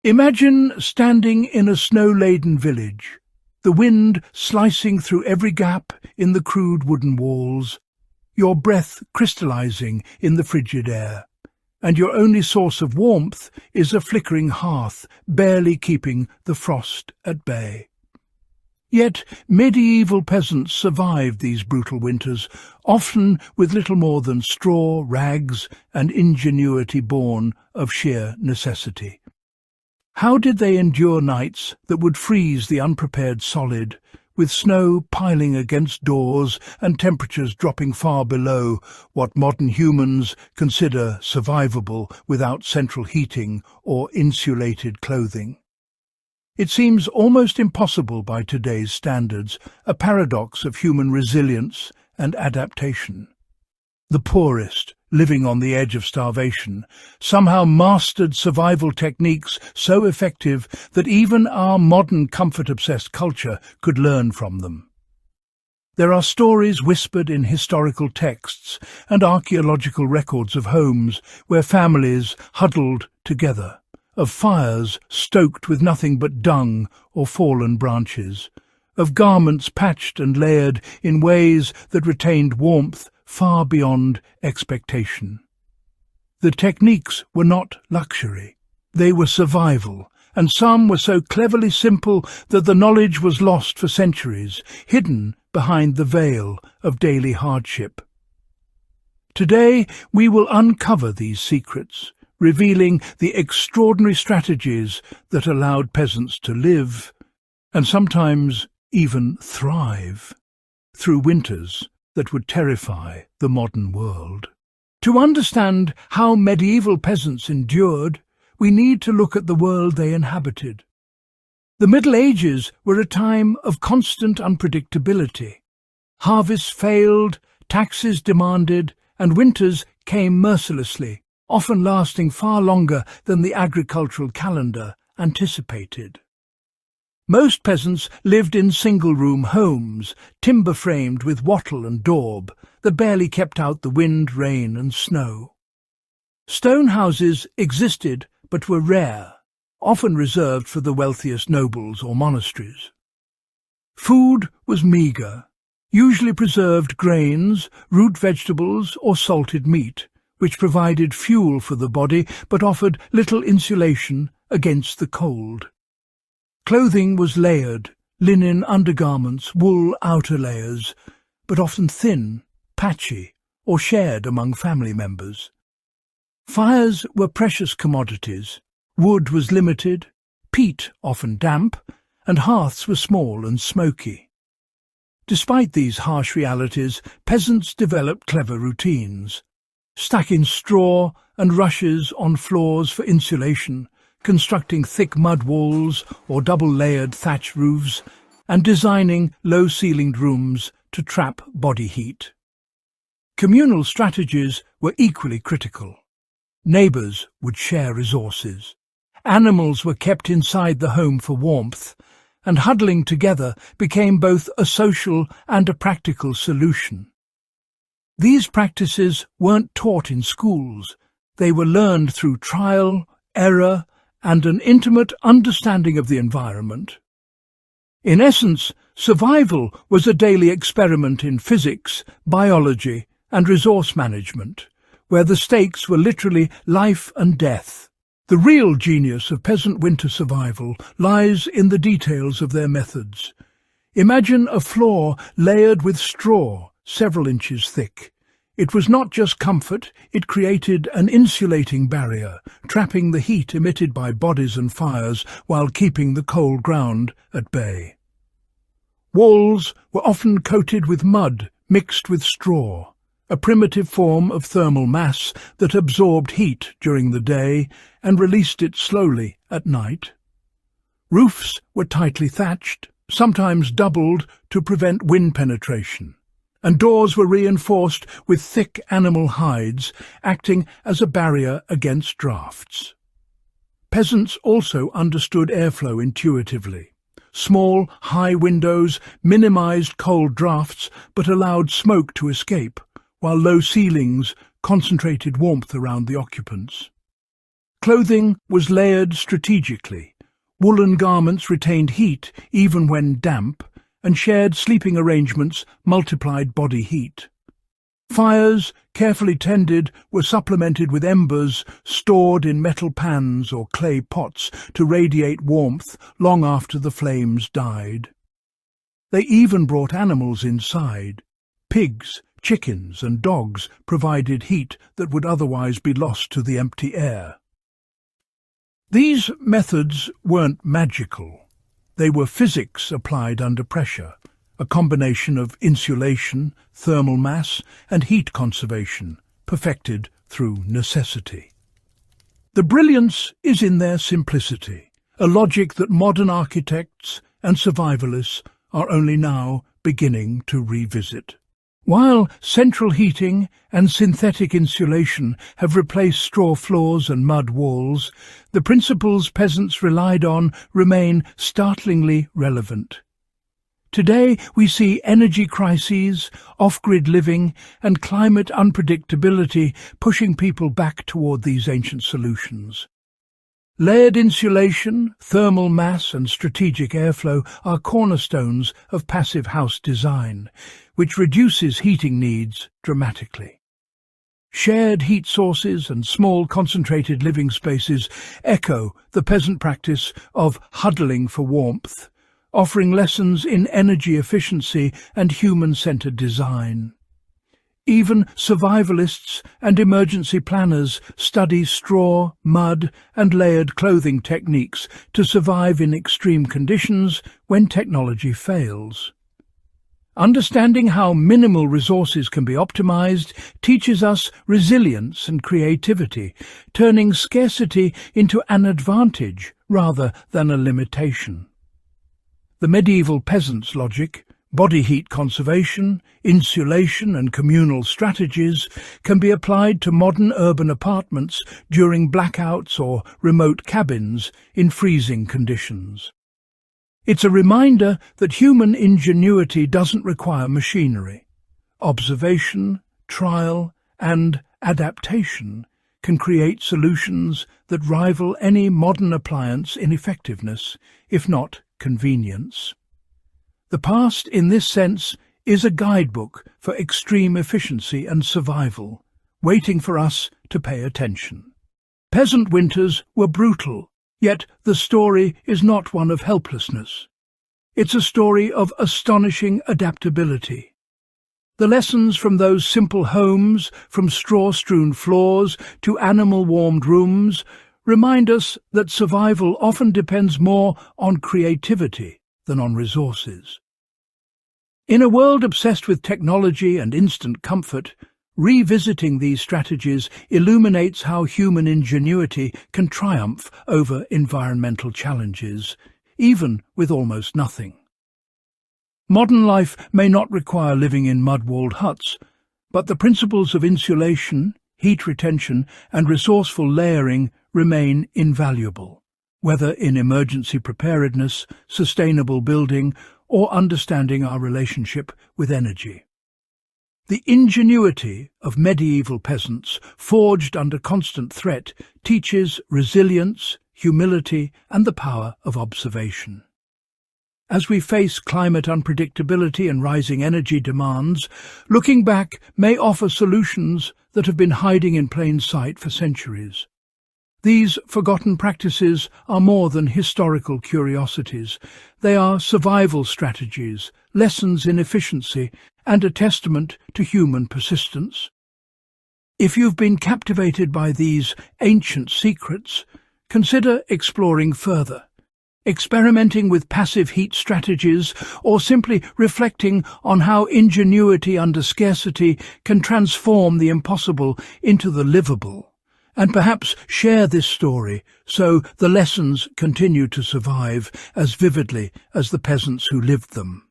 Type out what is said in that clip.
Imagine standing in a snow-laden village, the wind slicing through every gap in the crude wooden walls, your breath crystallizing in the frigid air, and your only source of warmth is a flickering hearth, barely keeping the frost at bay. Yet medieval peasants survived these brutal winters, often with little more than straw, rags, and ingenuity born of sheer necessity. How did they endure nights that would freeze the unprepared solid, with snow piling against doors and temperatures dropping far below what modern humans consider survivable without central heating or insulated clothing? It seems almost impossible by today's standards, a paradox of human resilience and adaptation. The poorest, living on the edge of starvation, somehow mastered survival techniques so effective that even our modern comfort-obsessed culture could learn from them. There are stories whispered in historical texts and archaeological records of homes where families huddled together, of fires stoked with nothing but dung or fallen branches, of garments patched and layered in ways that retained warmth far beyond expectation. The techniques were not luxury, they were survival, and some were so cleverly simple that the knowledge was lost for centuries, hidden behind the veil of daily hardship. Today we will uncover these secrets, revealing the extraordinary strategies that allowed peasants to live, and sometimes even thrive, through winters that would terrify the modern world. To understand how medieval peasants endured, we need to look at the world they inhabited. The Middle Ages were a time of constant unpredictability. Harvests failed, taxes demanded, and winters came mercilessly, often lasting far longer than the agricultural calendar anticipated. Most peasants lived in single-room homes, timber-framed with wattle and daub, that barely kept out the wind, rain and snow. Stone houses existed but were rare, often reserved for the wealthiest nobles or monasteries. Food was meagre, usually preserved grains, root vegetables or salted meat, which provided fuel for the body but offered little insulation against the cold. Clothing was layered, linen undergarments, wool outer layers, but often thin, patchy, or shared among family members. Fires were precious commodities. Wood was limited, peat often damp, and hearths were small and smoky. Despite these harsh realities, peasants developed clever routines, stacking straw and rushes on floors for insulation, constructing thick mud walls or double-layered thatch roofs, and designing low-ceilinged rooms to trap body heat. Communal strategies were equally critical. Neighbours would share resources. Animals were kept inside the home for warmth, and huddling together became both a social and a practical solution. These practices weren't taught in schools. They were learned through trial, error, and an intimate understanding of the environment. In essence, survival was a daily experiment in physics, biology, and resource management, where the stakes were literally life and death. The real genius of peasant winter survival lies in the details of their methods. Imagine a floor layered with straw, several inches thick. It was not just comfort, it created an insulating barrier, trapping the heat emitted by bodies and fires while keeping the cold ground at bay. Walls were often coated with mud mixed with straw, a primitive form of thermal mass that absorbed heat during the day and released it slowly at night. Roofs were tightly thatched, sometimes doubled to prevent wind penetration, and doors were reinforced with thick animal hides, acting as a barrier against drafts. Peasants also understood airflow intuitively. Small, high windows minimized cold drafts but allowed smoke to escape, while low ceilings concentrated warmth around the occupants. Clothing was layered strategically. Woolen garments retained heat even when damp, and shared sleeping arrangements multiplied body heat. Fires, carefully tended, were supplemented with embers stored in metal pans or clay pots to radiate warmth long after the flames died. They even brought animals inside. Pigs, chickens and dogs provided heat that would otherwise be lost to the empty air. These methods weren't magical. They were physics applied under pressure, a combination of insulation, thermal mass, and heat conservation, perfected through necessity. The brilliance is in their simplicity, a logic that modern architects and survivalists are only now beginning to revisit. While central heating and synthetic insulation have replaced straw floors and mud walls, the principles peasants relied on remain startlingly relevant. Today we see energy crises, off-grid living, and climate unpredictability pushing people back toward these ancient solutions. Layered insulation, thermal mass, and strategic airflow are cornerstones of passive house design, which reduces heating needs dramatically. Shared heat sources and small concentrated living spaces echo the peasant practice of huddling for warmth, offering lessons in energy efficiency and human-centered design. Even survivalists and emergency planners study straw, mud, and layered clothing techniques to survive in extreme conditions when technology fails. Understanding how minimal resources can be optimized teaches us resilience and creativity, turning scarcity into an advantage rather than a limitation. The medieval peasant's logic, body heat conservation, insulation and communal strategies can be applied to modern urban apartments during blackouts or remote cabins in freezing conditions. It's a reminder that human ingenuity doesn't require machinery. Observation, trial, and adaptation can create solutions that rival any modern appliance in effectiveness, if not convenience. The past, in this sense, is a guidebook for extreme efficiency and survival, waiting for us to pay attention. Peasant winters were brutal, yet the story is not one of helplessness. It's a story of astonishing adaptability. The lessons from those simple homes, from straw-strewn floors to animal-warmed rooms, remind us that survival often depends more on creativity than on resources. In a world obsessed with technology and instant comfort, revisiting these strategies illuminates how human ingenuity can triumph over environmental challenges, even with almost nothing. Modern life may not require living in mud-walled huts, but the principles of insulation, heat retention, and resourceful layering remain invaluable, whether in emergency preparedness, sustainable building, or understanding our relationship with energy. The ingenuity of medieval peasants, forged under constant threat, teaches resilience, humility, and the power of observation. As we face climate unpredictability and rising energy demands, looking back may offer solutions that have been hiding in plain sight for centuries. These forgotten practices are more than historical curiosities. They are survival strategies, lessons in efficiency, and a testament to human persistence. If you've been captivated by these ancient secrets, consider exploring further, experimenting with passive heat strategies, or simply reflecting on how ingenuity under scarcity can transform the impossible into the livable. And perhaps share this story so the lessons continue to survive as vividly as the peasants who lived them.